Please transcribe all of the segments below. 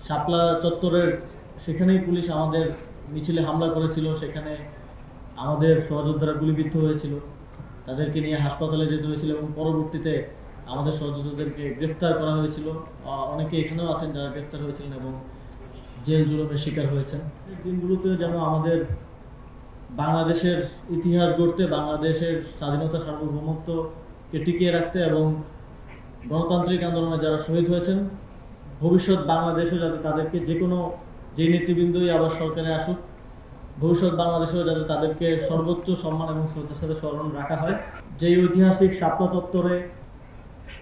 শাপলা চত্বরের সেখানেই পুলিশ আমাদের মিছিলে হামলা করেছিল। সেখানে আমাদের সহযোদ্ধারা গুলিবিদ্ধ হয়েছিল, তাদেরকে নিয়ে হাসপাতালে যেতে হয়েছিল এবং পরবর্তীতে আমাদের সহযোদ্ধাদেরকে গ্রেফতার করা হয়েছিল। অনেকে এখানেও আছেন যারা গ্রেফতার হয়েছিলেন এবং জেল জুলুমের শিকার হয়েছেন। এই দিনগুলোতে যেন আমাদের বাংলাদেশের ইতিহাস গড়তে, বাংলাদেশের স্বাধীনতা সার্বভৌমত্বকে টিকিয়ে রাখতে এবং গণতান্ত্রিক আন্দোলনে যারা শহীদ হয়েছেন ভবিষ্যৎ বাংলাদেশে যাতে তাদেরকে যে নেতৃবৃন্দই আবার সরকারে আসুক, ভবিষ্যৎ বাংলাদেশেও যাতে তাদেরকে সর্বোচ্চ সম্মান এবং শ্রদ্ধার সাথে স্মরণ রাখা হয়। যেই ঐতিহাসিক শাপলা চত্বরে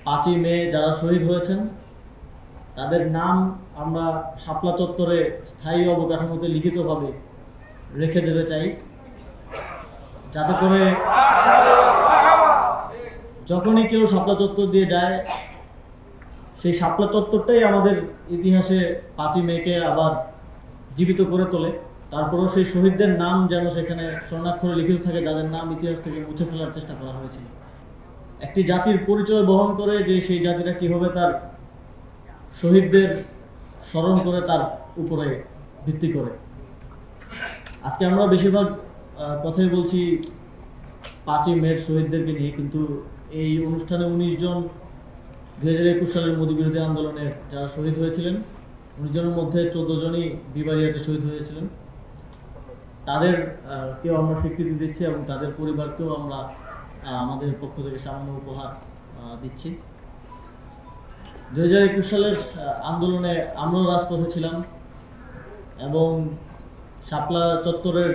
5ই মে যারা শহীদ হয়েছেন তাদের নাম আমরা শাপলা চত্বরে স্থায়ী অবকাঠামোতে লিখিতভাবে রেখে যেতে চাই, যাতে করে যখনই কেউ শাপলা চত্বর দিয়ে যায় সেই শাপলা চত্বরটাই আমাদের ইতিহাসে 5ই মেকে আবার জীবিত করে তোলে। তারপরেও সেই শহীদদের নাম যেন সেখানে স্বর্ণাক্ষরে লিখিত থাকে, যাদের নাম ইতিহাস থেকে মুছে ফেলার চেষ্টা করা হয়েছিল। একটি জাতির পরিচয় বহন করে যে সেই জাতিটা কিভাবে তার শহীদদের স্মরণ করে তার উপরে ভিত্তি করে। আজকে আমরা বেশিরভাগ কথাই বলছি 5ই মে শহীদদেরকে নিয়ে, কিন্তু এই অনুষ্ঠানে 19 জন 2021 সালের মোদী বিরোধী আন্দোলনের যারা শহীদ হয়েছিলেন 19 জনের মধ্যে 14 জনই বিবাড়িয়াতে শহীদ হয়েছিলেন। তাদের কেউ আমরা স্বীকৃতি দিচ্ছি এবং তাদের পরিবারকেও আমরা আমাদের পক্ষ থেকে সামান্য উপহার দিচ্ছি। 2021 সালের আন্দোলনে আমরাও রাজপথে ছিলাম এবং শাপলা চত্বরের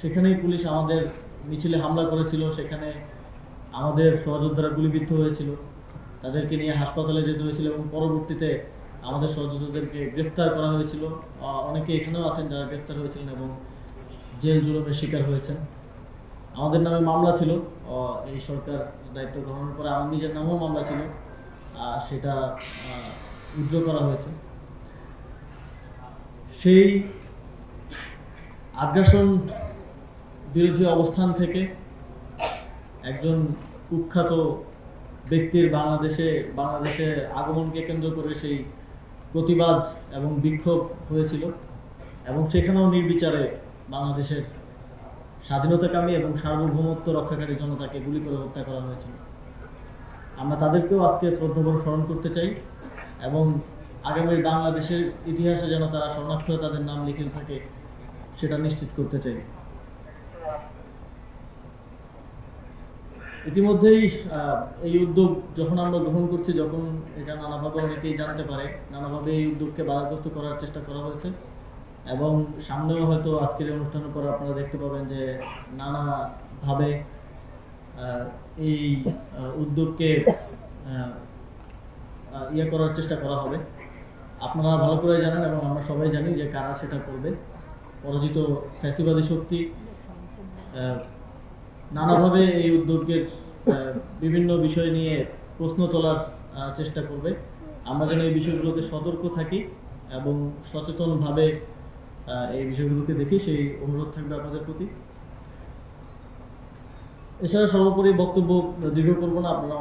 সেখানেই পুলিশ আমাদের মিছিলে হামলা করেছিল। সেখানে আমাদের সহযোদ্ধারা গুলিবিদ্ধ হয়েছিল, তাদেরকে নিয়ে হাসপাতালে যেতে হয়েছিল এবং পরবর্তীতে আমাদের সহযোদ্ধাদেরকে গ্রেফতার করা হয়েছিল। অনেকে এখানেও আছেন যারা গ্রেফতার হয়েছিলেন এবং জেল জুলুমের শিকার হয়েছেন। আমাদের নামে মামলা ছিল, এই সরকার দায়িত্ব গ্রহণের পরে আমার নিজের নামেও মামলা ছিল, সেটা উইথড্র করা হয়েছে। সেই আগ্রাসন বিরোধী অবস্থান থেকে একজন কুখ্যাত ব্যক্তির বাংলাদেশে আগমনকে কেন্দ্র করে সেই প্রতিবাদ এবং বিক্ষোভ হয়েছিল এবং সেখানেও নির্বিচারে বাংলাদেশের স্বাধীনতাকামী এবং সার্বভৌমত্ব রক্ষাকারী জনতাকে গুলি করে হত্যা করা হয়েছিল। আমরা তাদেরকেও আজকে শ্রদ্ধাভরে স্মরণ করতে চাই এবং আগামী বাংলাদেশের ইতিহাসে যেন তারা স্বর্ণাক্ষরে তাদের নাম লিখে থাকে সেটা নিশ্চিত করতে চাই। ইতিমধ্যেই এই উদ্যোগ যখন আমরা গ্রহণ করছি, যখন এটা নানাভাবে অনেকেই জানতে পারে, নানাভাবে এই উদ্যোগকে বাধাগ্রস্ত করার চেষ্টা করা হয়েছে এবং সামনেও হয়তো আজকের অনুষ্ঠানের পর আপনারা দেখতে পাবেন যে নানাভাবে এই উদ্যোগকে করার চেষ্টা করা হবে। আপনারা ভালো করে জানেন এবং আমরা সবাই জানি যে কারা সেটা করবে। পরাজিত ফ্যাসিবাদী শক্তি নানাভাবে এই উদ্যোগের বিভিন্ন বিষয় নিয়ে প্রশ্ন তোলার চেষ্টা করবে। আমরা যেন এই বিষয়গুলোতে সতর্ক থাকি এবং সচেতনভাবে এই বিষয়গুলোকে দেখি, সেই অনুরোধ থাকবে আপনাদের প্রতি। এছাড়া সর্বোপরি বক্তব্য দীর্ঘ করবো না, আপনারা